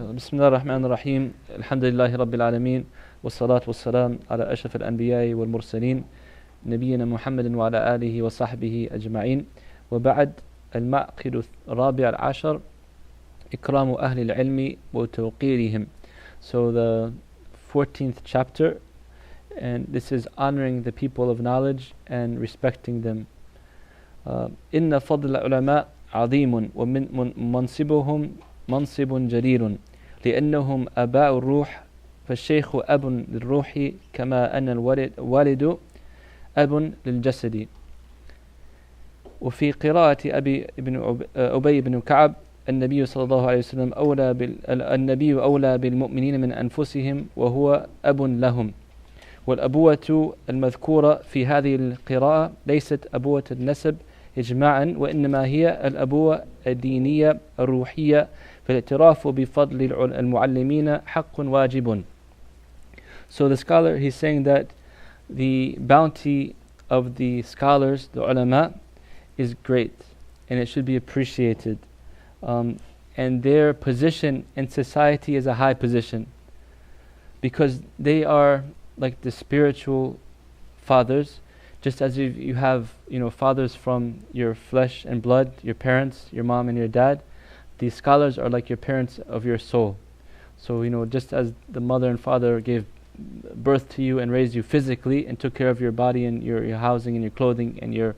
بسم الله الرحمن الرحيم الحمد لله رب العالمين والصلاة والسلام على أشرف الأنبياء والمرسلين نبينا محمد وعلى آله وصحبه أجمعين وبعد المعقد الرابع عشر إكرام أهل العلم وتوقيرهم. So the 14th chapter, and this is honoring the people of knowledge and respecting them. إن فضل العلماء عظيم ومنصبهم منصب جليل لأنهم أباء الروح فالشيخ أب للروح كما أن الوالد أب للجسد. وفي قراءة أبي بن كعب النبي صلى الله عليه وسلم النبي أولى بالمؤمنين من أنفسهم وهو أب لهم. والأبوة المذكورة في هذه القراءة ليست أبوة النسب إجماعا وإنما هي الأبوة الدينية الروحية فالاعتراف بفضل المعلمين حق واجب. So the scholar, he's saying that the bounty of the scholars, the ulama, is great and it should be appreciated. And their position in society is a high position because they are like the spiritual fathers, just as if you have, fathers from your flesh and blood, your parents, your mom and your dad. These scholars are like your parents of your soul. So, just as the mother and father gave birth to you and raised you physically and took care of your body and your housing and your clothing and your,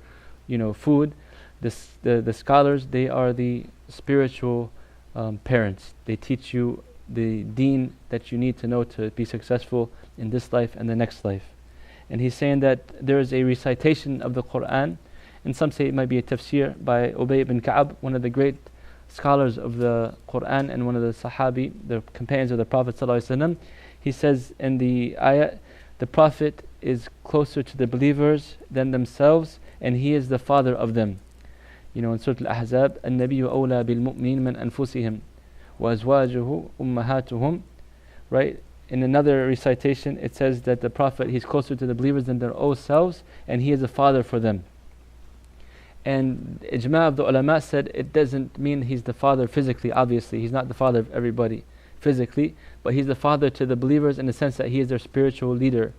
food, the scholars, they are the spiritual parents. They teach you the deen that you need to know to be successful in this life and the next life. And he's saying that there is a recitation of the Quran, and some say it might be a tafsir by Ubay ibn Ka'ab, one of the great scholars of the Quran and one of the Sahabi, the companions of the Prophet ﷺ. He says in the ayah, the Prophet is closer to the believers than themselves and he is the father of them. In Surah Al-Ahzab, النبي أولى بالمؤمنين من أنفسهم وأزواجه أمهاتهم. Right? In another recitation, it says that the Prophet, he's closer to the believers than their own selves and he is a father for them. And ijma' of the ulama said it doesn't mean he's the father physically, obviously. He's not the father of everybody physically, but he's the father to the believers in the sense that he is their spiritual leader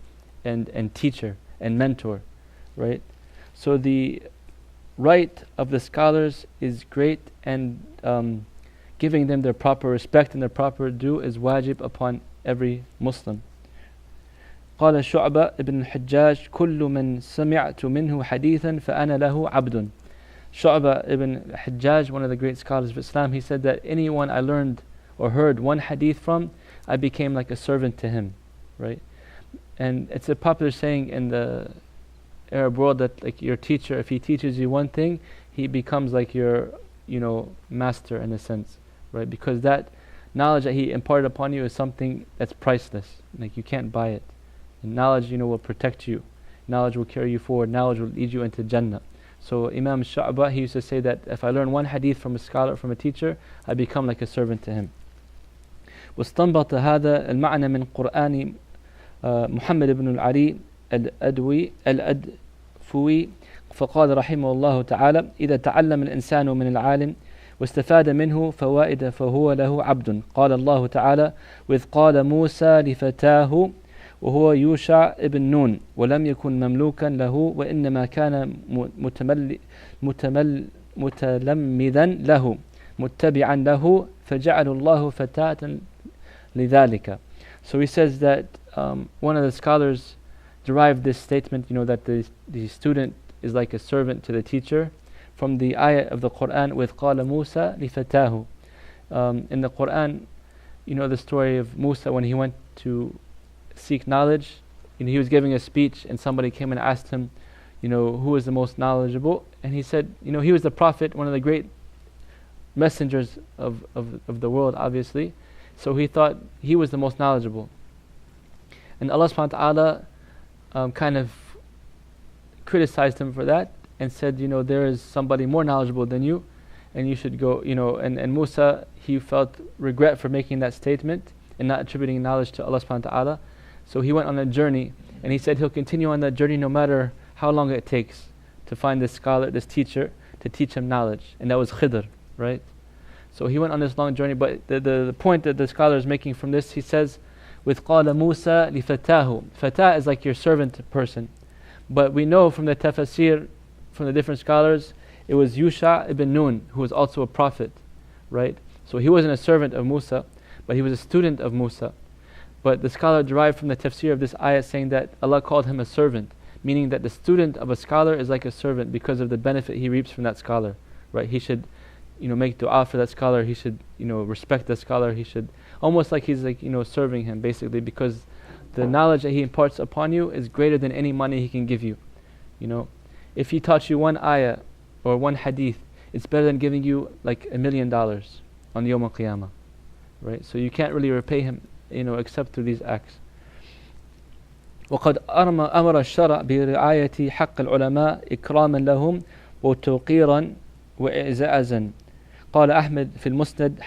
and teacher and mentor, right? So the right of the scholars is great, and giving them their proper respect and their proper due is wajib upon every Muslim. قال شعبة ابن الحجاج كل من سمعت منه حديثا فأنا له عبد. Shu'bah ibn Hajjaj, one of the great scholars of Islam, he said that anyone I learned or heard one hadith from, I became like a servant to him, right? And it's a popular saying in the Arab world that like your teacher, if he teaches you one thing, he becomes like your, master in a sense, right? Because that knowledge that he imparted upon you is something that's priceless. Like you can't buy it. And knowledge, will protect you. Knowledge will carry you forward. Knowledge will lead you into Jannah. So Imam Sha'bah, he used to say that if I learn one hadith from a scholar, from a teacher, I become like a servant to him. واستنبط هذا المعنى من قرآن محمد بن العلي الأدفوي فقال رحمه الله تعالى إذا تعلم الإنسان من العالم واستفاد منه فوائد فهو له عبد. قال الله تعالى وإذ قال موسى لفتاه وهو يوشع ابن نون ولم يكن مملوكا له وإنما كان متلمذا له متبعا له فجعل الله فتاة لذلك. So he says that one of the scholars derived this statement, that the student is like a servant to the teacher, from the ayah of the Quran with قال موسى لفتاه. In the Quran, the story of Musa when he went to seek knowledge. He was giving a speech and somebody came and asked him, who is the most knowledgeable? And he said, he was the prophet, one of the great messengers of the world, obviously. So he thought he was the most knowledgeable. And Allah subhanahu wa ta'ala kind of criticized him for that and said, there is somebody more knowledgeable than you and you should go, and Musa, he felt regret for making that statement and not attributing knowledge to Allah subhanahu wa ta'ala. So he went on a journey, and he said he'll continue on that journey no matter how long it takes to find this scholar, this teacher, to teach him knowledge. And that was Khidr, right? So he went on this long journey, but the point that the scholar is making from this, he says, with قَالَ مُوسَى لِفَتَاهُ. Fatah is like your servant person. But we know from the tafsir, from the different scholars, it was Yusha ibn Nun, who was also a prophet, right? So he wasn't a servant of Musa, but he was a student of Musa. But the scholar derived from the tafsir of this ayah saying that Allah called him a servant, meaning that the student of a scholar is like a servant because of the benefit he reaps from that scholar, right? He should, make dua for that scholar. He should, respect the scholar. He should, almost like he's like, serving him basically, because the knowledge that he imparts upon you is greater than any money he can give you. If he taught you one ayah or one hadith, it's better than giving you like $1 million on Yawm al-Qiyamah, right? So you can't really repay him, except through these acts. وقد أمر الشرع برعاية حق العلماء إكراما لهم وتوقيرا وإعزازا. قال أحمد في المسند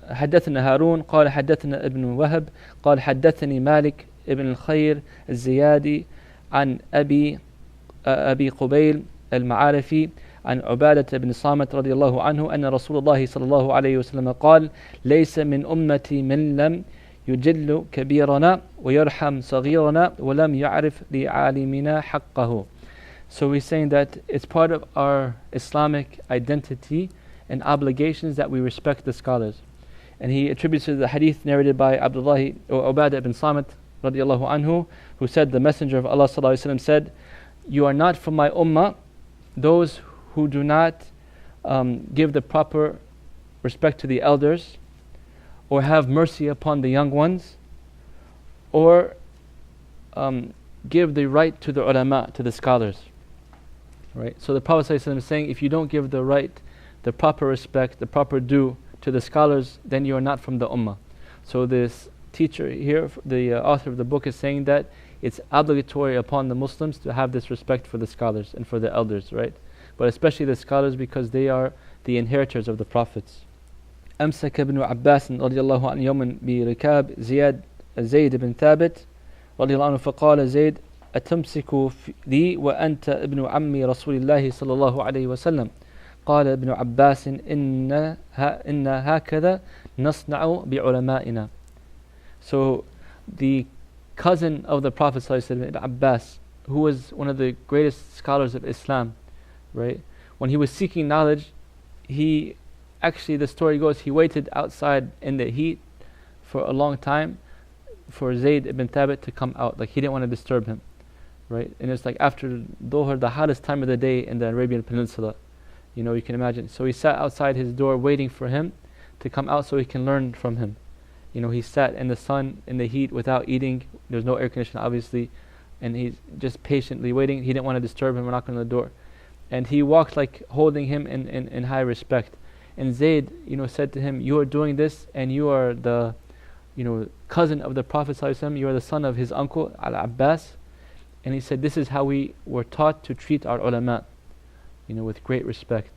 حدثنا هارون قال حدثنا ابن وهب قال حدثني مالك ابن الخير الزيادي عن أبي قبيل المعارفي عن عبادة بن صامت رضي الله عنه أن رسول الله صلى الله عليه وسلم قال ليس من أمتي من لم يجل كبيرنا ويرحم صغيرنا ولم يعرف لعالمنا حقه. So he's saying that it's part of our Islamic identity and obligations that we respect the scholars. And he attributes to the hadith narrated by Abdullah or Ubadah ibn Samit radiallahu anhu, who said, the Messenger of Allah sallallahu alaihi wasallam said, you are not from my ummah those who do not give the proper respect to the elders, or have mercy upon the young ones, or give the right to the ulama, to the scholars. Right? So the Prophet ﷺ is saying, if you don't give the right, the proper respect, the proper due to the scholars, then you are not from the ummah. So this teacher here, the author of the book, is saying that it's obligatory upon the Muslims to have this respect for the scholars and for the elders, right? But especially the scholars, because they are the inheritors of the prophets. أمسك ابن عباس رضي الله عنه يوما بركاب زيد بن ثابت رضي الله عنه فقال زيد أتمسك لي وأنت ابن عم رسول الله صلى الله عليه وسلم قال ابن عباس إن هكذا نصنع بعلمائنا. So the cousin of the Prophet ﷺ, Ibn Abbas, who was one of the greatest scholars of Islam, right? When he was seeking knowledge, the story goes, he waited outside in the heat for a long time for Zayd ibn Thabit to come out. Like, he didn't want to disturb him, right? And it's like after Dhuhr, the hottest time of the day in the Arabian Peninsula. You can imagine. So he sat outside his door waiting for him to come out so he can learn from him. He sat in the sun, in the heat, without eating. There's no air conditioning, obviously. And he's just patiently waiting. He didn't want to disturb him or knock on the door. And he walked like holding him in high respect. And Zayd, said to him, you are doing this, and you are the, cousin of the Prophet ﷺ. You are the son of his uncle, Al-Abbas. And he said, this is how we were taught to treat our ulama, with great respect.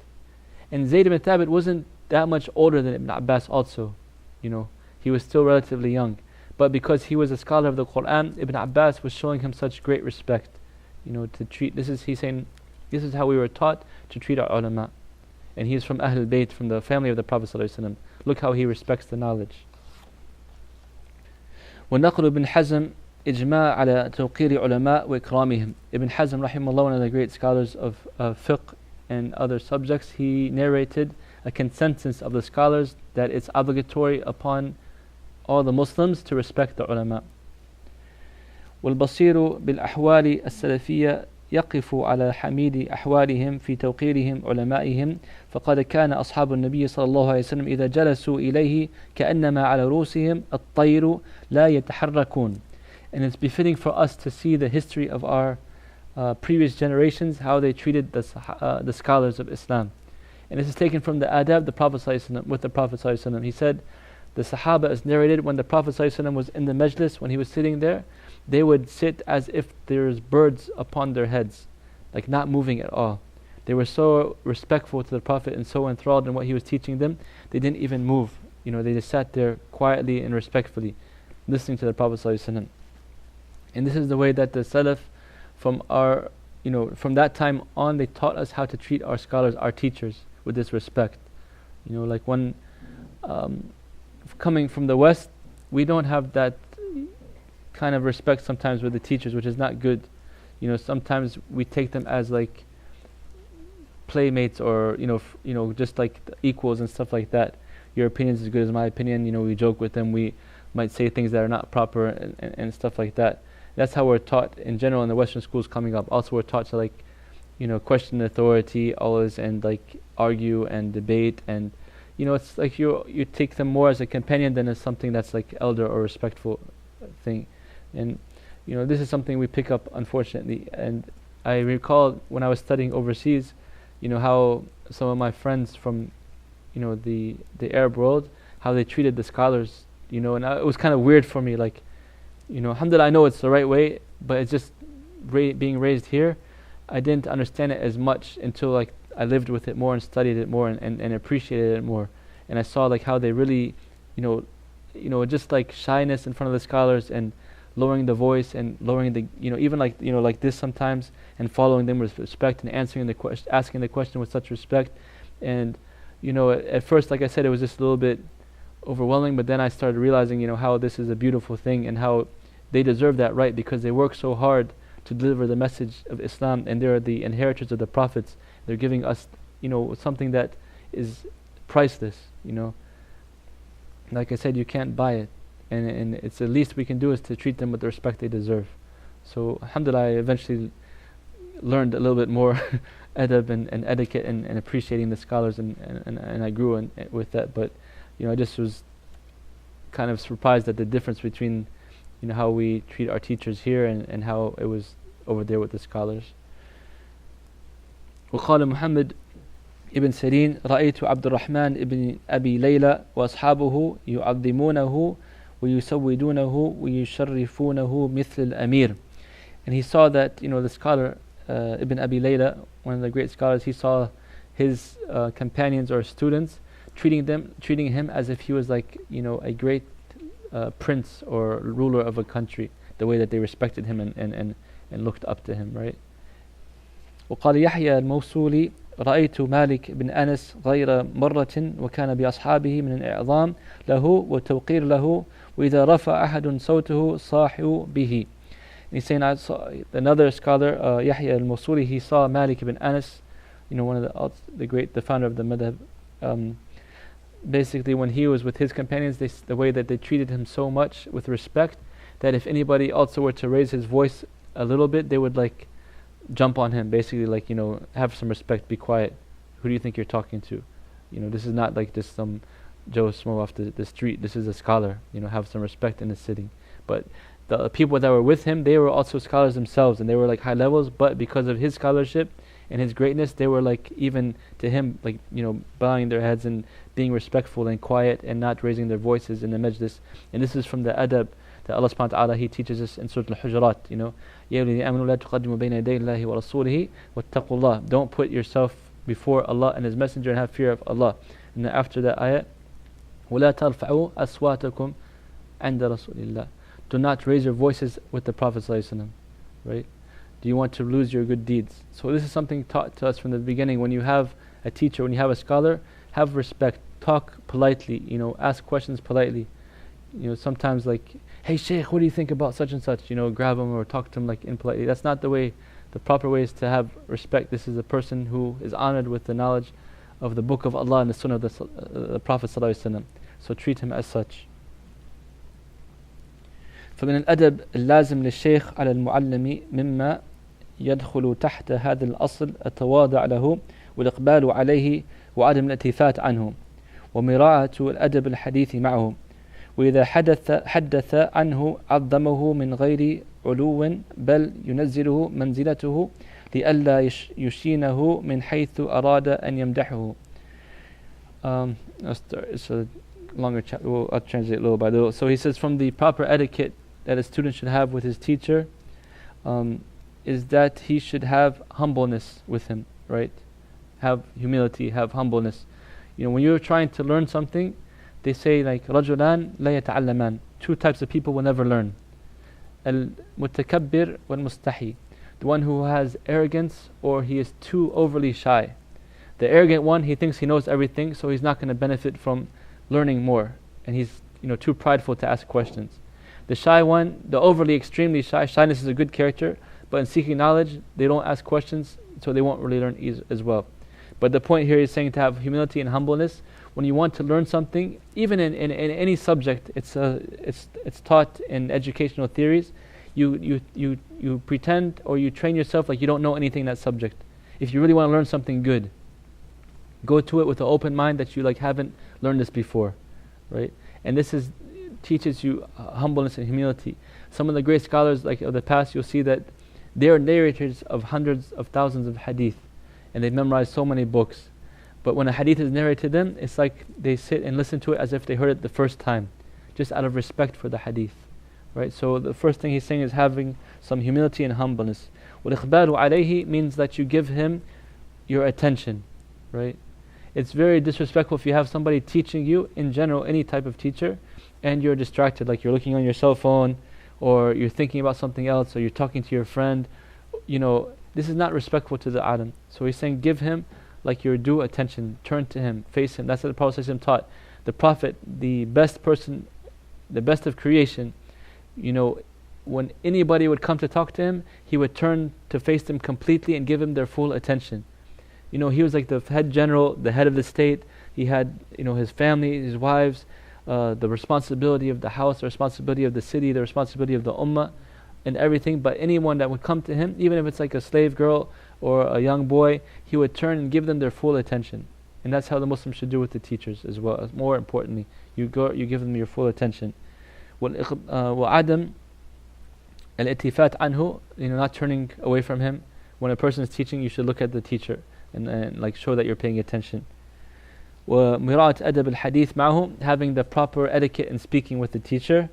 And Zayd ibn Thabit wasn't that much older than Ibn Abbas also. He was still relatively young. But because he was a scholar of the Quran, Ibn Abbas was showing him such great respect, to treat. He's saying, this is how we were taught to treat our ulama. And he is from Ahlul Bayt, from the family of the Prophet ﷺ. Look how he respects the knowledge. وَنَقْلُ بن حزم إجماع على توقير علماء وإكرامهم. Ibn Hazm, rahimahullah, one of the great scholars of fiqh and other subjects, he narrated a consensus of the scholars that it's obligatory upon all the Muslims to respect the ulama. والبصير بالأحوال السلفية يقف على حميد أحوالهم في توقيرهم علمائهم فقد كان أصحاب النبي صلى الله عليه وسلم إذا جلسوا إليه كأنما على رؤوسهم الطير لا يتحركون. And it's befitting for us to see the history of our previous generations, how they treated the scholars of Islam. And this is taken from the adab the Prophet ﷺ, with the Prophet ﷺ. He said, the Sahaba is narrated when the Prophet ﷺ was in the majlis, when he was sitting there, they would sit as if there's birds upon their heads, like not moving at all. They were so respectful to the Prophet and so enthralled in what he was teaching them, they didn't even move. They just sat there quietly and respectfully, listening to the Prophet ﷺ. And this is the way that the Salaf, from that time on, they taught us how to treat our scholars, our teachers, with this respect, Like when coming from the West, we don't have that kind of respect sometimes with the teachers, which is not good. Sometimes we take them as like playmates, or just like equals and stuff like that. Your opinion is as good as my opinion. We joke with them. We might say things that are not proper and stuff like that. That's how we're taught in general in the Western schools coming up. Also, we're taught to question authority always, and like argue and debate, and it's like you take them more as a companion than as something that's like elder or respectful thing. And this is something we pick up, unfortunately. And I recall when I was studying overseas, how some of my friends from the Arab world, how they treated the scholars, and it was kind of weird for me, like alhamdulillah, I know it's the right way, but it's just being raised here, I didn't understand it as much until like I lived with it more and studied it more and appreciated it more. And I saw like how they really just like shyness in front of the scholars, and lowering the voice, and lowering the even like like this sometimes, and following them with respect, and asking the question with such respect. And at first, like I said, it was just a little bit overwhelming, but then I started realizing how this is a beautiful thing, and how they deserve that right, because they work so hard to deliver the message of Islam, and they're the inheritors of the prophets. They're giving us something that is priceless. Like I said, you can't buy it, and it's the least we can do is to treat them with the respect they deserve. So alhamdulillah, I eventually learned a little bit more adab and etiquette, and appreciating the scholars, and I grew with that. But I just was kind of surprised at the difference between how we treat our teachers here and how it was over there with the scholars. وقال محمد ابن سيرين رأيت عبد الرحمن ابن أبي ليلى وأصحابه يعظمونه ويسودونه ويشرفونه مثل الأمير. And he saw that the scholar Ibn Abi Layla, one of the great scholars, he saw his companions or students treating him as if he was like a great prince or ruler of a country, the way that they respected him and looked up to him, right? وقال يحيى الموصولي رأيت مالك بن أنس غير مرة وكان بأصحابه من الإعظام له والتوقير له وإذا رفع أحد صوته صاحوا به. And he's saying, I saw another scholar, Yahya al-Mawsuli, he saw Malik ibn Anas, one of the founder of the madhab. Basically, when he was with his companions, the way that they treated him so much with respect, that if anybody also were to raise his voice a little bit, they would like jump on him, basically like, have some respect, be quiet. Who do you think you're talking to? This is not like just some Joe Smo off the street. This is a scholar, have some respect in the sitting. But the people that were with him, they were also scholars themselves, and they were like high levels, but because of his scholarship and his greatness, they were like, even to him, like, bowing their heads and being respectful and quiet and not raising their voices in the majlis. And this is from the adab that Allah subhanahu wa ta'ala, He teaches us in Surah Al-Hijrat, يَا الَّذِينَ آمَنُوا لَا تُقَدِّمُوا بَيْنَ يَدَيِ اللَّهِ وَرَسُولِهِ وَاتَّقُوا اللَّهِ. Don't put yourself before Allah and His Messenger, and have fear of Allah. And then after that ayat, وَلَا تَرْفَعُوا أَصْوَاتَكُمْ عِنْدَ رَسُولِ اللَّهِ. Do not raise your voices with the Prophet ﷺ, right? Do you want to lose your good deeds? So this is something taught to us from the beginning. When you have a teacher, when you have a scholar, have respect, talk politely, ask questions politely. Sometimes like, hey Sheikh, what do you think about such and such? Grab him or talk to him like impolitely. That's not the way. The proper way is to have respect. This is a person who is honored with the knowledge of the Book of Allah and the Sunnah of the Prophet ﷺ. So treat him as such. فمن الأدب اللازم للشيخ على المعلم مما يدخل تحت هذا الأصل التواضع له والإقبال عليه وعدم الالتفات عنه ومراعاة الأدب الحديث معه وإذا حدث عنه عظمه من غير علو بل ينزله منزلته لئلا يشينه من حيث أراد أن يمدحه. It's a longer chapter. I'll translate little by little. So he says, from the proper etiquette that a student should have with his teacher is that he should have humbleness with him, right? Have humility, have humbleness. When you're trying to learn something, they say like رجلان لا يتعلمان. Two types of people will never learn. المتكبر والمستحي. The one who has arrogance, or he is too overly shy. The arrogant one, he thinks he knows everything, so he's not going to benefit from learning more, and he's too prideful to ask questions. The shy one, the overly extremely shy, shyness is a good character, but in seeking knowledge, they don't ask questions, so they won't really learn as well. But the point here is saying to have humility and humbleness. When you want to learn something, even in any subject, it's taught in educational theories. You pretend or you train yourself like you don't know anything in that subject. If you really want to learn something good, go to it with an open mind that you haven't learned this before, right? And this teaches you humbleness and humility. Some of the great scholars of the past, you'll see that they are narrators of hundreds of thousands of hadith, and they've memorized so many books. But when a hadith is narrated to them, it's like they sit and listen to it as if they heard it the first time, just out of respect for the hadith. Right? So the first thing he's saying is having some humility and humbleness. وَالْإِقْبَالُ عَلَيْهِ means that you give him your attention. Right? It's very disrespectful if you have somebody teaching you, in general, any type of teacher, and you're distracted, like you're looking on your cell phone, or you're thinking about something else, or you're talking to your friend. This is not respectful to the alim. So he's saying give him your due attention, turn to him, face him. That's what the Prophet ﷺ taught. The Prophet, the best person, the best of creation, when anybody would come to talk to him, he would turn to face them completely and give them their full attention. He was like the head general, the head of the state. He had his family, his wives, the responsibility of the house, the responsibility of the city, the responsibility of the ummah, and everything. But anyone that would come to him, even if it's like a slave girl or a young boy, he would turn and give them their full attention. And that's how the Muslims should do with the teachers as well. More importantly, you give them your full attention. وَعَدَمْ الْإِتِفَاتِ عَنْهُ, not turning away from him. When a person is teaching, you should look at the teacher and show that you're paying attention. وَمِرَاءَةِ أَدَبِ الْحَدِيثِ مَعَهُ, having the proper etiquette in speaking with the teacher.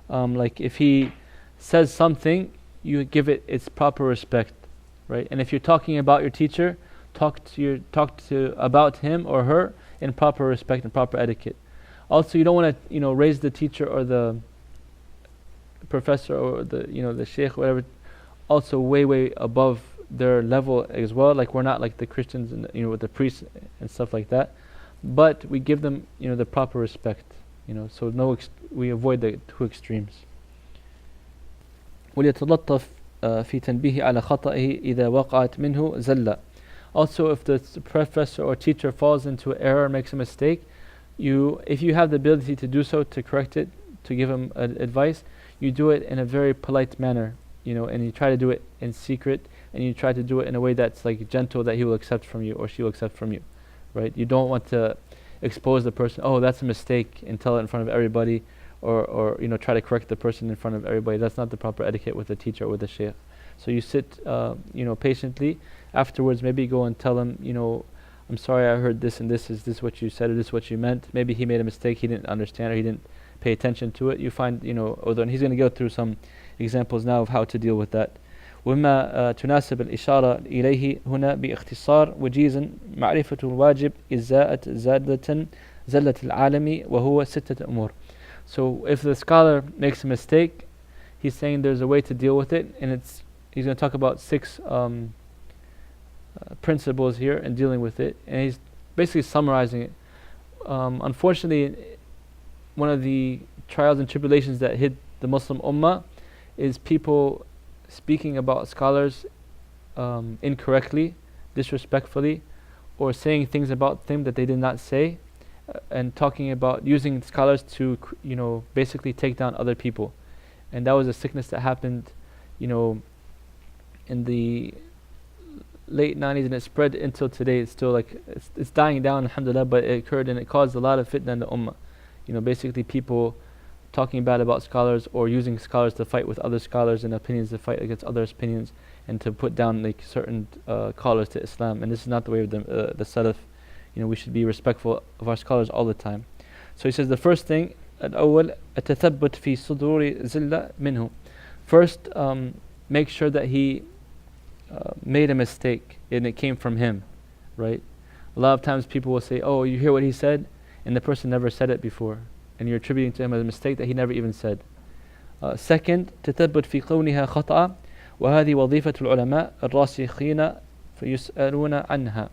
If he says something, you give it its proper respect, right? And if you're talking about your teacher, talk about him or her in proper respect and proper etiquette. Also, you don't want to raise the teacher or the professor or the sheikh, whatever, also way above their level as well. Like we're not like the Christians and with the priests and stuff like that, but we give them the proper respect. So we avoid the two extremes. وليتلطف في تنبيه على خطئه إذا وقعت منه زلة. Also, if the professor or teacher falls into error, makes a mistake, if you have the ability to do so, to correct it, to give him advice, you do it in a very polite manner, and you try to do it in secret, and you try to do it in a way that's gentle, that he will accept from you or she will accept from you, right? You don't want to expose the person, oh, that's a mistake, and tell it in front of everybody, or try to correct the person in front of everybody. That's not the proper etiquette with the teacher or with the sheikh. So you sit, patiently. Afterwards, maybe go and tell him, I'm sorry, I heard this and this. Is this what you said, or this what you meant? Maybe he made a mistake, he didn't understand, or he didn't pay attention to it. You find, although he's going to go through some examples now of how to deal with that. وما تناسب الإشارة إليه هنا باختصار وجيز معرفة الواجب إزاءة زلة العالم وهو ستة أمور. So if the scholar makes a mistake, he's saying there's a way to deal with it, and he's going to talk about 6 principles here in dealing with it, and he's basically summarizing it. Unfortunately, one of the trials and tribulations that hit the Muslim Ummah is people speaking about scholars incorrectly, disrespectfully, or saying things about them that they did not say, and talking about using scholars to basically take down other people. And that was a sickness that happened in the late 90s, and it spread until today. It's still it's dying down, alhamdulillah, but it occurred and it caused a lot of fitna in the ummah. Basically people talking bad about scholars, or using scholars to fight with other scholars and opinions, to fight against others' opinions, and to put down certain callers to Islam. And this is not the way of the Salaf. We should be respectful of our scholars all the time. So he says the first thing, الأول التثبت في صدور زلة منه. First, make sure that he made a mistake and it came from him, right? A lot of times people will say, oh, you hear what he said, and the person never said it before, and you're attributing to him a mistake that he never even said. Second, تثبت في قولها خطأ وهذه وظيفة العلماء الراسخين فيسألون عنها.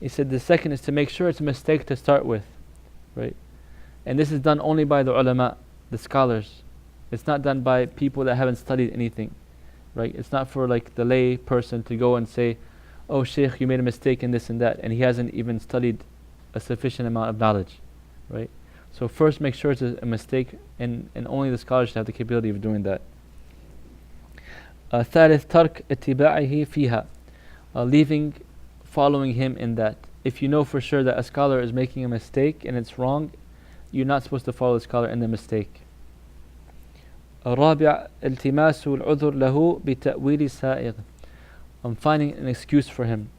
He said the second is to make sure it's a mistake to start with, right? And this is done only by the ulama, the scholars. It's not done by people that haven't studied anything, right? It's not for like the lay person to go and say, oh Sheikh, you made a mistake in this and that, and he hasn't even studied a sufficient amount of knowledge, right? So first make sure it's a mistake, and only the scholars should have the capability of doing that. ثالث ترك اتباعه فيها, leaving, following him in that. If you know for sure that a scholar is making a mistake and it's wrong, you're not supposed to follow the scholar in the mistake. الرابع التماس العذر له بتأويل سائغ, finding an excuse for him.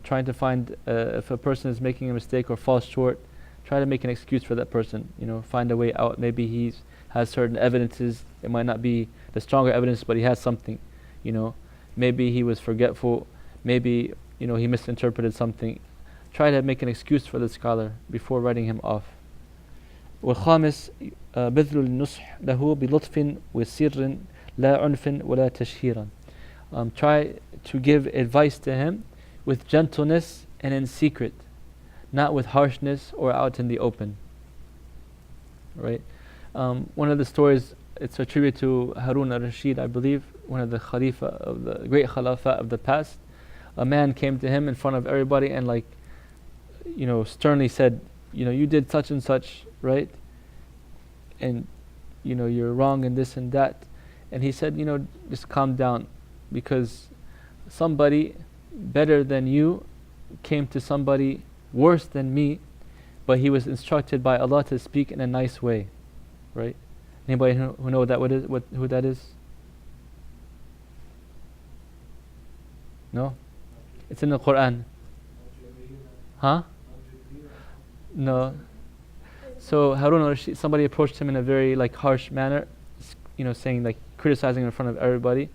Trying to find, if a person is making a mistake or falls short, try to make an excuse for that person. Find a way out. Maybe he has certain evidences. It might not be the stronger evidence, but he has something. Maybe he was forgetful. Maybe he misinterpreted something. Try to make an excuse for the scholar before writing him off. والخامس بذل النصح له بلطف وسر لا عنف ولا تشهيرا. Try to give advice to him with gentleness and in secret, not with harshness or out in the open. Right? One of the stories, it's attributed to Harun al-Rashid, I believe, one of the Khalifa of the great Khalifa of the past. A man came to him in front of everybody and sternly said, you did such and such, right? And you're wrong in this and that. And he said, just calm down, because somebody better than you came to somebody worse than me, but he was instructed by Allah to speak in a nice way, right? Anybody who know who that is? No? It's in the Quran. Huh? No. So Harun al-Rashid, somebody approached him in a very harsh manner, saying criticizing in front of everybody,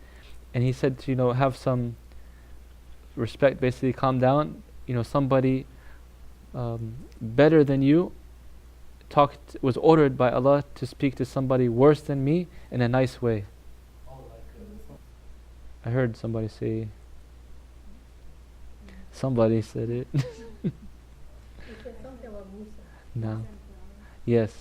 and he said to have some respect, basically calm down. Somebody better than you was ordered by Allah to speak to somebody worse than me in a nice way. I heard somebody say. Somebody said it. No. Yes.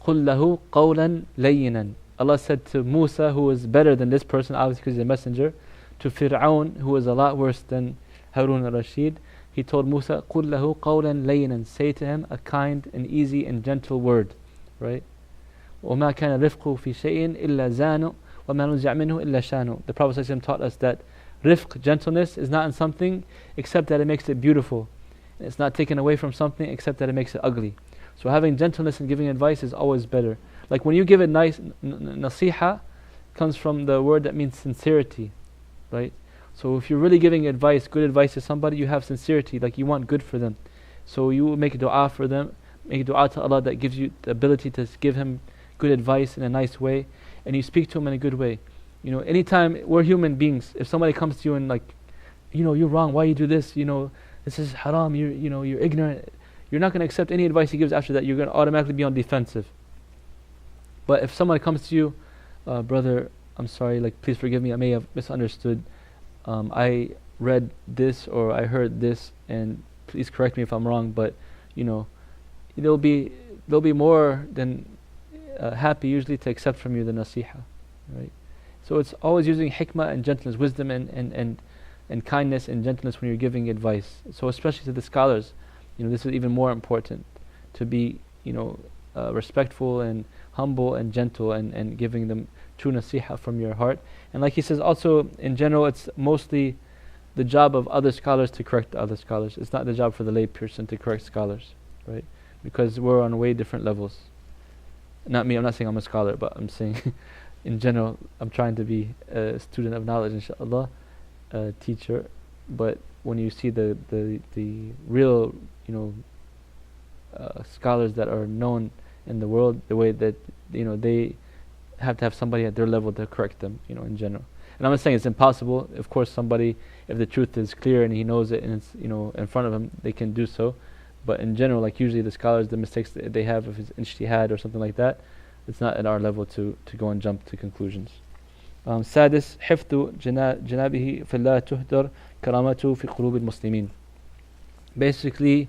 قُلْ لَهُ قَوْلًا لَيِّنًا. Allah said to Musa, who was better than this person, obviously because he's a messenger, to Fir'aun, who was a lot worse than Harun al-Rashid, he told Musa, قُلْ لَهُ قَوْلًا لَيِّنًا. Say to him a kind and easy and gentle word. Right? وَمَا كَانَ رِفْقُ فِي شَيْءٍ إِلَّا زَانُ وَمَا نُزِعْ مِنْهُ إِلَّا شَانُ. The Prophet ﷺ taught us that rifq, gentleness, is not in something except that it makes it beautiful. And it's not taken away from something except that it makes it ugly. So having gentleness and giving advice is always better. Like when you give a nice nasiha, comes from the word that means sincerity, right? So if you're really giving advice, good advice to somebody, you have sincerity, you want good for them. So you make a dua for them, make a dua to Allah that gives you the ability to give him good advice in a nice way, and you speak to him in a good way. Anytime, we're human beings, if somebody comes to you and you're wrong, why you do this, this is haram, you're ignorant, you're not going to accept any advice he gives after that. You're going to automatically be on defensive. But if somebody comes to you, brother, I'm sorry, please forgive me, I may have misunderstood. I read this or I heard this, and please correct me if I'm wrong. But they'll be more than happy usually to accept from you the nasiha, right? So it's always using hikmah and gentleness, wisdom and kindness and gentleness when you're giving advice. So especially to the scholars, this is even more important, to be respectful and humble and gentle and giving them true nasiha from your heart. And like he says also, in general, it's mostly the job of other scholars to correct other scholars. It's not the job for the lay person to correct scholars, right? Because we're on way different levels. Not me, I'm not saying I'm a scholar, but I'm saying in general, I'm trying to be a student of knowledge, inshallah, a teacher. But when you see the real, scholars that are known in the world, the way that they have to have somebody at their level to correct them, in general. And I'm not saying it's impossible. Of course, somebody, if the truth is clear and he knows it and it's in front of him, they can do so. But in general, usually the scholars, the mistakes that they have, if it's ijtihad or something like that, it's not at our level to go and jump to conclusions. سادس حفظ جنابه فلا تهدر كرامته في قلوب المسلمين. Basically,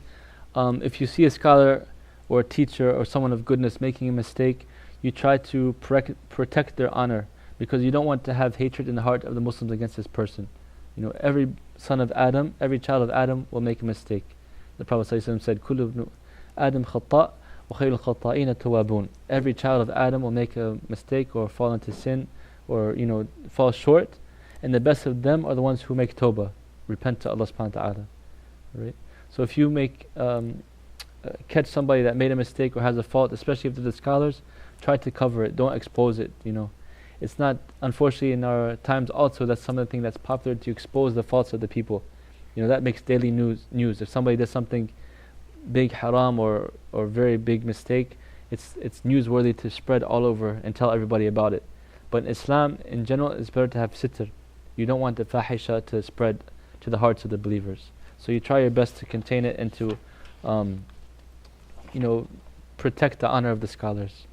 if you see a scholar or a teacher or someone of goodness making a mistake, you try to protect their honor, because you don't want to have hatred in the heart of the Muslims against this person. Every son of Adam, every child of Adam will make a mistake. The Prophet ﷺ said, "Kullu ibn Adam khata' wa khayrul khata'ina tawwabun." Every child of Adam will make a mistake or fall into sin or fall short, and the best of them are the ones who make tawbah, repent to Allah subhanahu wa ta'ala. Right? So if you catch somebody that made a mistake or has a fault, especially if they're the scholars, try to cover it. Don't expose it. It's not, unfortunately, in our times also, that's some of the thing that's popular, to expose the faults of the people. That makes daily news. If somebody does something big haram or very big mistake, it's newsworthy to spread all over and tell everybody about it. But in Islam, in general, it's better to have sitr. You don't want the fahisha to spread to the hearts of the believers. So you try your best to contain it and to protect the honor of the scholars.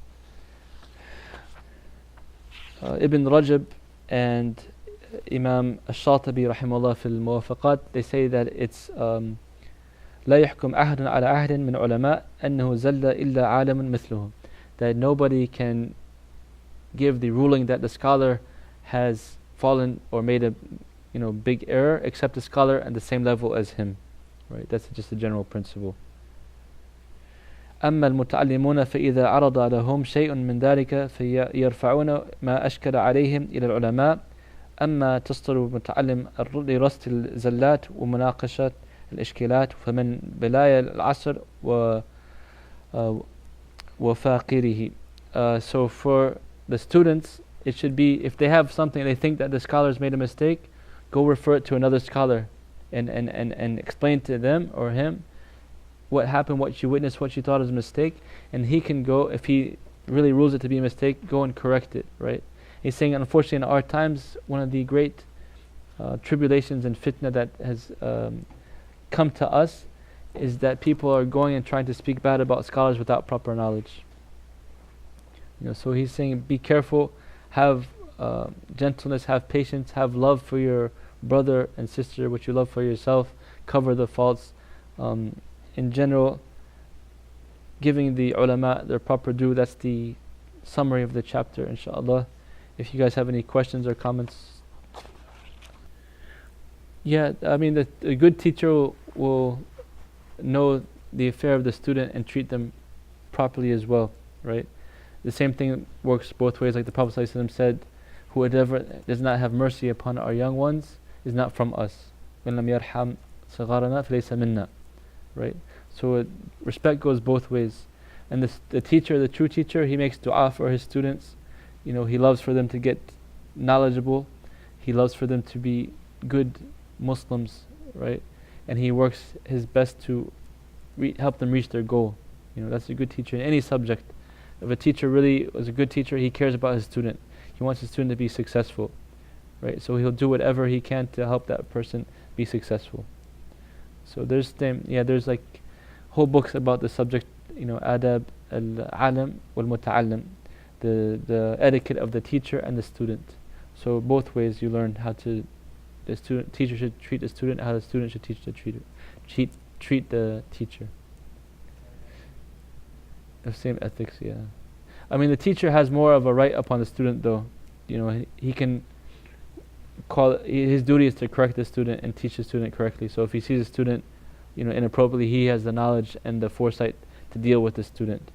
Ibn Rajab and Imam Al-Shatibi rahimahullah fil Muwafaqat, they say that it's لا يحكم أحد على أحد من علماء أنه زل إلا عالم مثلهم, that nobody can give the ruling that the scholar has fallen or made a big error except a scholar at the same level as him. Right? That's just a general principle. أما المتعلمون فإذا عرض لهم شيء من ذلك فيرفعون ما أشكل عليهم إلى العلماء. أما تصدر المتعلم لرصد الزلات ومناقشة الإشكالات فمن بلايا العصر وفاقره. So for the students, it should be, if they have something they think that the scholars made a mistake, go refer it to another scholar and explain to them or him what happened, what you witnessed, what you thought was a mistake, and he can go, if he really rules it to be a mistake, go and correct it, right? He's saying, unfortunately, in our times, one of the great tribulations and fitna that has come to us is that people are going and trying to speak bad about scholars without proper knowledge. So he's saying, be careful, have gentleness, have patience, have love for your brother and sister, which you love for yourself, cover the faults. In general, giving the ulama their proper due, that's the summary of the chapter, inshallah. If you guys have any questions or comments. Yeah, I mean, a good teacher will know the affair of the student and treat them properly as well, right? The same thing works both ways, like the Prophet ﷺ said, whoever does not have mercy upon our young ones is not from us. مَنْ لَمْ يَرْحَمْ صِغَارَنَا فَلَيْسَ مِنَّا. Right? So respect goes both ways. And the teacher, the true teacher, he makes dua for his students. He loves for them to get knowledgeable. He loves for them to be good Muslims, right? And he works his best to help them reach their goal. That's a good teacher in any subject. If a teacher really is a good teacher, he cares about his student. He wants his student to be successful, right? So he'll do whatever he can to help that person be successful. So there's like whole books about the subject, adab al-alim wal-muta'allim, the etiquette of the teacher and the student. So both ways you learn how to, teacher should treat the student, how the student should treat the teacher. The same ethics, yeah. I mean, the teacher has more of a right upon the student, though. He can his duty is to correct the student and teach the student correctly. So if he sees a student, inappropriately, he has the knowledge and the foresight to deal with the student.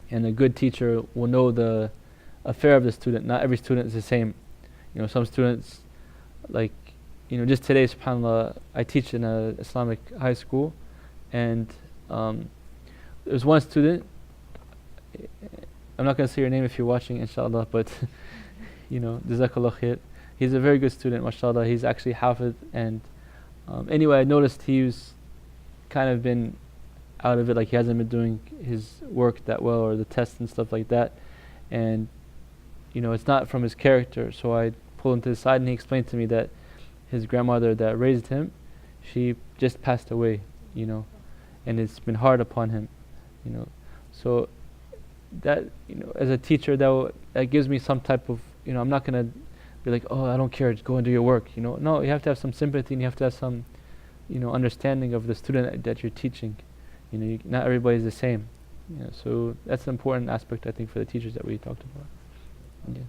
And a good teacher will know the affair of the student. Not every student is the same. Some students, like, just today, subhanAllah, I teach in an Islamic high school, and there's one student. I'm not going to say your name if you're watching, inshallah, but jazakallah khair. He's a very good student, mashallah. He's actually hafid, and anyway, I noticed he's kind of been out of it, like he hasn't been doing his work that well, or the tests and stuff like that, and it's not from his character. So I pulled him to the side, and he explained to me that his grandmother that raised him, she just passed away, and it's been hard upon him, so that, as a teacher, that gives me some type of, I'm not going to be like, oh, I don't care, just go and do your work. No, you have to have some sympathy, and you have to have some understanding of the student that you're teaching. Not everybody is the same. So that's an important aspect, I think, for the teachers that we talked about. Yeah.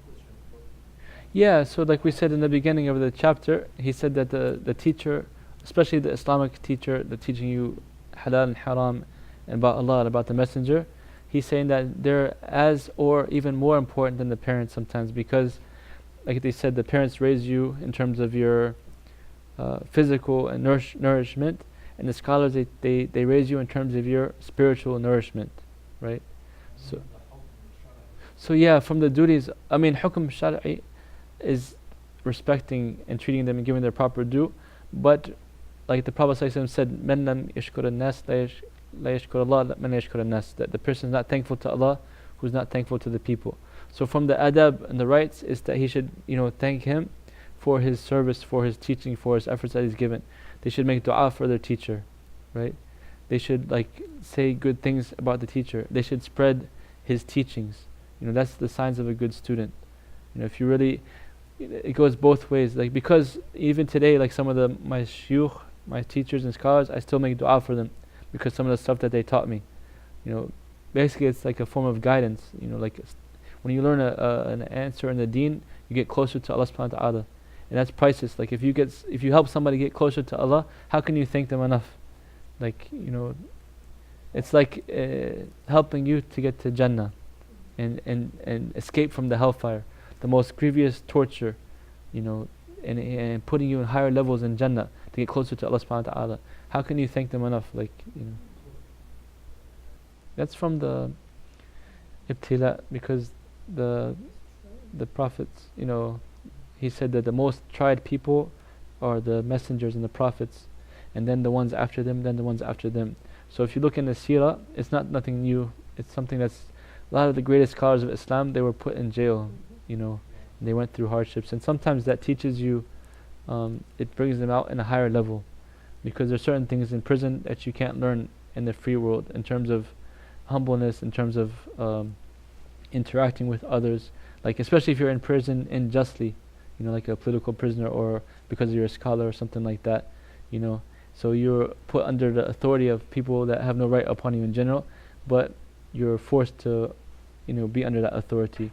Yeah, so like we said in the beginning of the chapter, he said that the teacher, especially the Islamic teacher, the teaching you halal and haram and about Allah and about the messenger, he's saying that they're as or even more important than the parents sometimes, because like they said, the parents raise you in terms of your physical and nourishment, and the scholars, they raise you in terms of your spiritual nourishment, right? So yeah, from the duties, hukm shar'i is respecting and treating them and giving their proper due, but like the Prophet ﷺ said, "Man lam yashkur an-nas la yashkur Allah man yashkur an-nas," that the person is not thankful to Allah who's not thankful to the people. So from the adab and the rights is that he should thank him for his service, for his teaching, for his efforts that he's given. They should make dua for their teacher, right? They should say good things about the teacher. They should spread his teachings. That's the signs of a good student. If you really, it goes both ways. Because even today, some of my shuyukh, my teachers and scholars, I still make dua for them because some of the stuff that they taught me. Basically it's like a form of guidance. When you learn an answer in the deen, you get closer to Allah subhanahu wa ta'ala. And that's priceless. If you help somebody get closer to Allah, how can you thank them enough? It's like helping you to get to Jannah and escape from the hellfire, the most grievous torture, and putting you in higher levels in Jannah to get closer to Allah subhanahu wa ta'ala. How can you thank them enough? That's from the ibtila, because the prophets, he said that the most tried people are the messengers and the prophets, and then the ones after them, then the ones after them. So if you look in the seerah, it's not nothing new. It's something that's, a lot of the greatest scholars of Islam, they were put in jail, and they went through hardships. And sometimes that teaches you, it brings them out in a higher level, because there's certain things in prison that you can't learn in the free world, in terms of humbleness, in terms of interacting with others, especially if you're in prison unjustly, like a political prisoner, or because you're a scholar or something like that, so you're put under the authority of people that have no right upon you in general, but you're forced to be under that authority,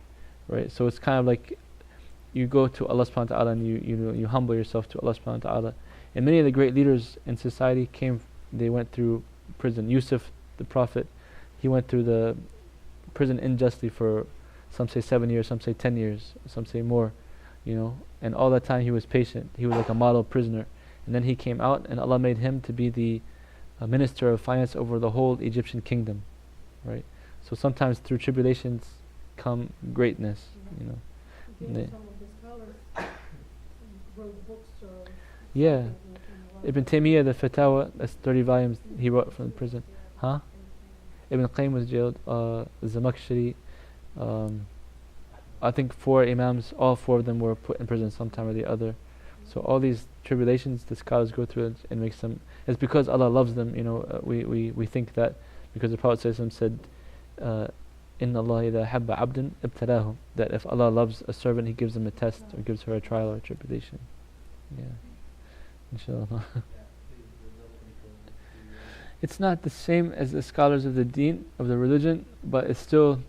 right? So it's kind of like you go to Allah subhanahu wa ta'ala and you humble yourself to Allah subhanahu wa ta'ala. And many of the great leaders in society they went through prison. Yusuf, the prophet, he went through the prison unjustly for, some say 7 years, some say 10 years, some say more, and all that time he was patient. He was like a model prisoner. And then he came out, and Allah made him to be the minister of finance over the whole Egyptian kingdom, right? So sometimes through tribulations come greatness, Some of the scholars wrote books. Yeah. Ibn Taymiyyah, the Fatawa, that's 30 volumes he wrote from prison. Huh? Ibn Qayyim was jailed, Zamakhshari, I think 4 imams, all 4 of them were put in prison sometime or the other. So all these tribulations the scholars go through, and makes them, it's because Allah loves them, we think that, because the Prophet ﷺ said, Inna Allah idha habba abdin ibtalahu, that if Allah loves a servant, he gives him a test, or gives her a trial or a tribulation. Yeah. Inshallah. It's not the same as the scholars of the deen, of the religion, but it's still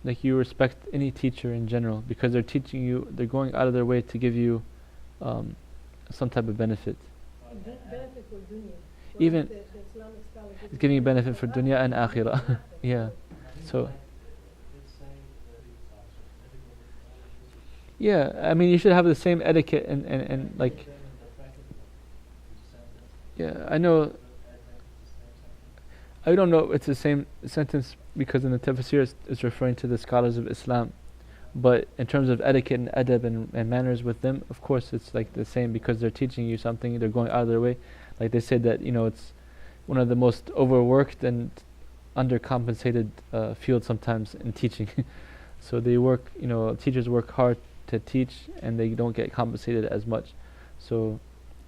you respect any teacher in general, because they're teaching you, they're going out of their way to give you some type of benefit. Benefit for dunya. Even the Islamic scholars, it's giving you benefit for dunya and akhirah. Yeah. So yeah, you should have the same etiquette and yeah, I know. I don't know if it's the same sentence, because in the tafsir it's referring to the scholars of Islam, but in terms of etiquette and adab and manners with them, of course it's the same, because they're teaching you something, they're going out of their way. They said that it's one of the most overworked and undercompensated fields sometimes in teaching. So they work, teachers work hard to teach, and they don't get compensated as much. So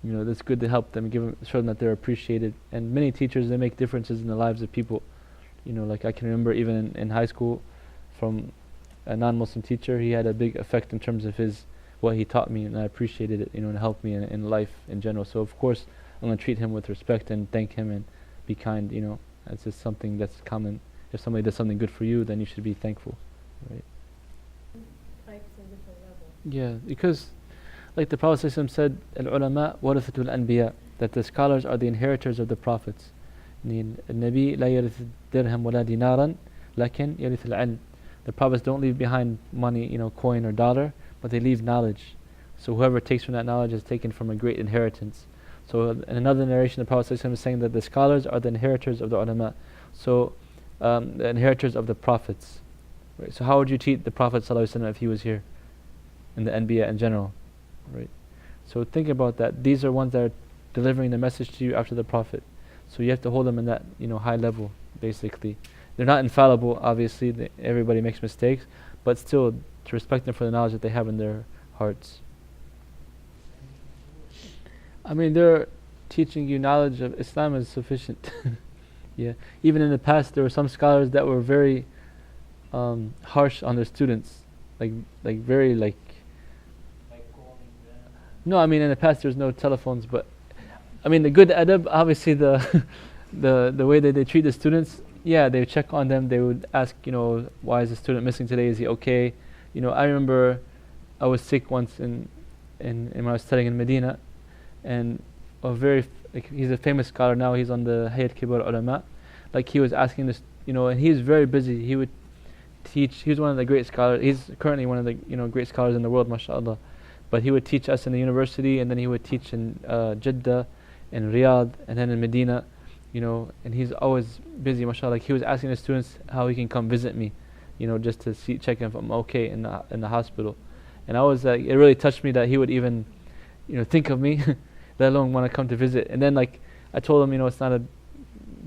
it's good to help them, show them that they're appreciated. And many teachers, they make differences in the lives of people. I can remember even in high school, from a non-Muslim teacher, he had a big effect in terms of what he taught me, and I appreciated it, and it helped me in life in general. So of course, I'm going to treat him with respect and thank him and be kind, That's just something that's common. If somebody does something good for you, then you should be thankful, right? Types and different levels. Yeah, because like the Prophet ﷺ said, Al-ulama warathatul anbiya, that the scholars are the inheritors of the prophets. النبي لا يرث درهم ولا دينارا لكن يرث العلم. The prophets don't leave behind money, coin or dollar, but they leave knowledge. So whoever takes from that knowledge is taken from a great inheritance. So in another narration, the Prophet ﷺ is saying that the scholars are the inheritors of the ulama. So the inheritors of the prophets. Right? So how would you treat the Prophet ﷺ if he was here? And the Anbiya in general. Right? So think about that. These are ones that are delivering the message to you after the Prophet. So you have to hold them in that high level, basically. They're not infallible, obviously. Everybody makes mistakes. But still, to respect them for the knowledge that they have in their hearts. I mean, they're teaching you knowledge of Islam is sufficient. Yeah. Even in the past, there were some scholars that were very harsh on their students. Like very like... No, I mean, in the past there's no telephones, but I mean the good adab, obviously the way that they treat the students, yeah, they would check on them, they would ask, why is the student missing today, is he okay? I remember I was sick once in when I was studying in Medina, and he's a famous scholar now, he's on the Hayat Kibar Ulama, like he was asking this, and he's very busy, he would teach, he was one of the great scholars, he's currently one of the great scholars in the world, mashallah. But he would teach us in the university, and then he would teach in Jeddah, in Riyadh, and then in Medina, and he's always busy, mashallah. Like he was asking the students how he can come visit me, just to check if I'm okay in the hospital. And I was it really touched me that he would even, think of me, let alone want to come to visit. And then like I told him, it's not a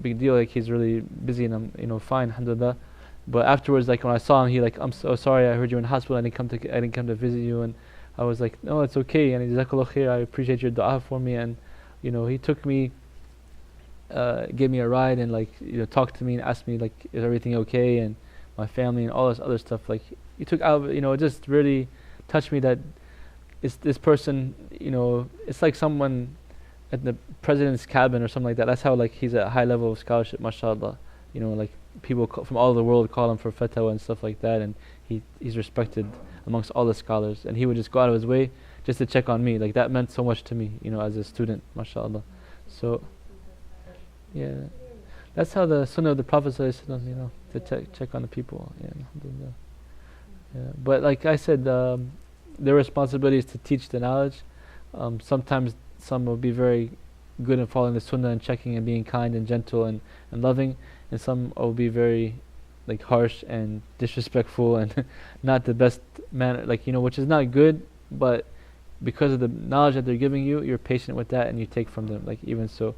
big deal, like he's really busy and I'm, fine, alhamdulillah. But afterwards, like when I saw him, he like, I'm so sorry, I heard you in the hospital, I didn't come to visit you, and I was like, no, it's okay, and jazakallah khair, I appreciate your dua for me. And he took me, gave me a ride, and like talked to me and asked me like, is everything okay, and my family and all this other stuff. Like he took out, it just really touched me that it's this person, it's like someone at the president's cabin or something like that. That's how like he's at a high level of scholarship, mashallah. Like people from all over the world call him for fatwa and stuff like that, and he's respected amongst all the scholars, and he would just go out of his way just to check on me. Like that meant so much to me, as a student, mashallah. So yeah, that's how the sunnah of the Prophet ﷺ, to check on the people. Yeah, alhamdulillah. Yeah. But like I said, their responsibility is to teach the knowledge. Sometimes some will be very good in following the sunnah and checking and being kind and gentle and loving, and some will be very like harsh and disrespectful and not the best manner, which is not good, but because of the knowledge that they're giving you, you're patient with that and you take from them. Like even so,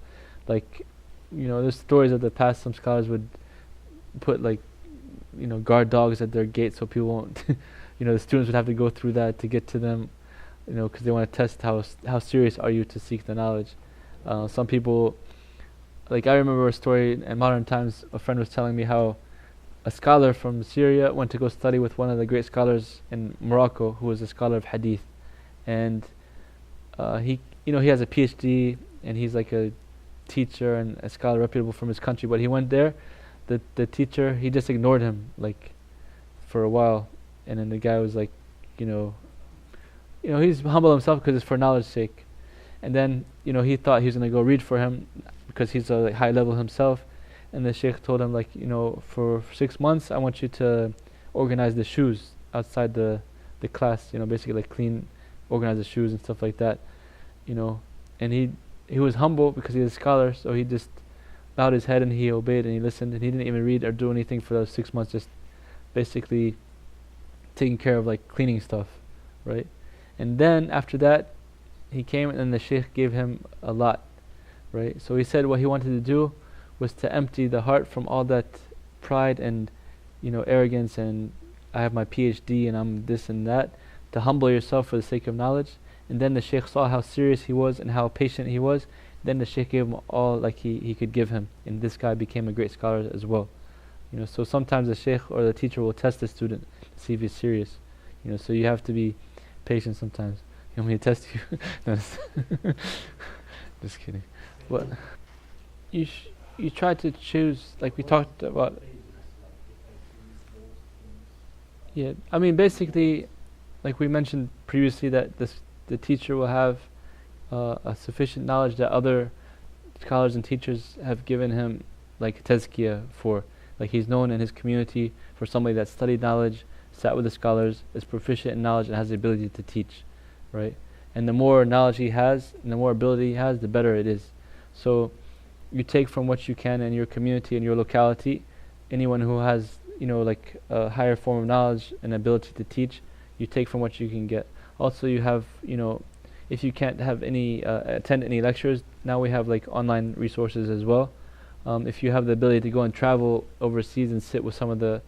like there's stories of the past, some scholars would put like guard dogs at their gate so people won't the students would have to go through that to get to them, because they want to test how serious are you to seek the knowledge. Some people, like I remember a story in modern times, a friend was telling me how a scholar from Syria went to go study with one of the great scholars in Morocco, who was a scholar of hadith, and he has a PhD and he's like a teacher and a scholar reputable from his country. But he went there, the teacher, he just ignored him like for a while, and then the guy was like, he's humble himself because it's for knowledge's sake, and then he thought he was gonna go read for him because he's a high level himself. And the sheikh told him like, for 6 months I want you to organize the shoes outside the class, basically like clean, organize the shoes and stuff like that, and he was humble because he was a scholar, so he just bowed his head and he obeyed and he listened, and he didn't even read or do anything for those 6 months, just basically taking care of like cleaning stuff, right? And then after that he came and the sheikh gave him a lot, right? So he said what he wanted to do was to empty the heart from all that pride and arrogance and I have my PhD and I'm this and that, to humble yourself for the sake of knowledge. And then the sheikh saw how serious he was and how patient he was. Then the sheikh gave him all like he could give him, and this guy became a great scholar as well. So sometimes the sheikh or the teacher will test the student to see if he's serious. So you have to be patient sometimes. You want me to test you? No, Just kidding. But you try to choose, like we talked about. Yeah, I mean basically, like we mentioned previously, that the teacher will have a sufficient knowledge that other scholars and teachers have given him, like tazkiyah for. Like he's known in his community for somebody that studied knowledge, sat with the scholars, is proficient in knowledge, and has the ability to teach, right? And the more knowledge he has, and the more ability he has, the better it is. So you take from what you can in your community and your locality. Anyone who has, like a higher form of knowledge and ability to teach, you take from what you can get. Also, you have, if you can't have any attend any lectures, now we have like online resources as well. If you have the ability to go and travel overseas and sit with some of the,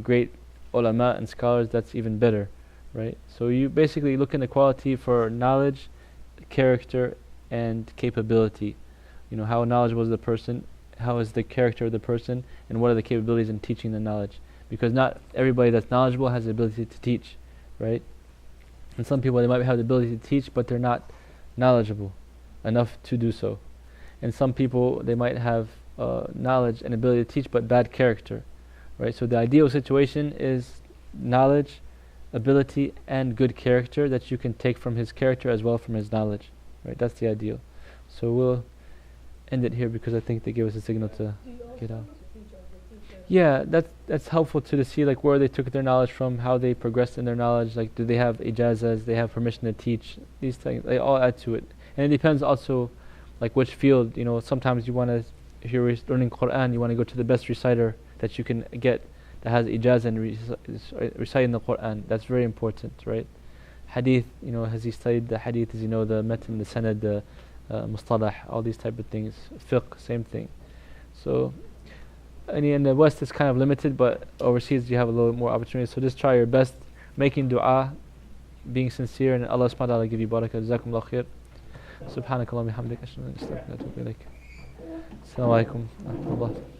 great ulama and scholars, that's even better, right? So you basically look in the quality for knowledge, character, and capability. How knowledgeable is the person, how is the character of the person, and what are the capabilities in teaching the knowledge. Because not everybody that's knowledgeable has the ability to teach, right? And some people, they might have the ability to teach, but they're not knowledgeable enough to do so. And some people, they might have knowledge and ability to teach, but bad character, right? So the ideal situation is knowledge, ability, and good character that you can take from his character as well from his knowledge, right? That's the ideal. So we'll end it here because I think they gave us a signal to get out. Yeah, that's helpful to see like where they took their knowledge from, how they progressed in their knowledge, like do they have ijazahs, they have permission to teach, these things, they all add to it. And it depends also like which field, sometimes you want to, if you're learning Quran, you want to go to the best reciter that you can get that has ijazah and reciting the Quran. That's very important, right? Hadith, has he studied the hadith, does he know the matan, the sanad, the mustalah, all these type of things. Fiqh, same thing. So in the West it's kind of limited, but overseas you have a little more opportunity. So just try your best, making dua, being sincere, and Allah subhanahu wa ta'ala give you barakah. Jazakumullah khair. سبحانك اللهم وبحمدك أشهد أن لا إله إلا أنت أستغفرك وأتوب إليك. السلام عليكم ورحمة الله.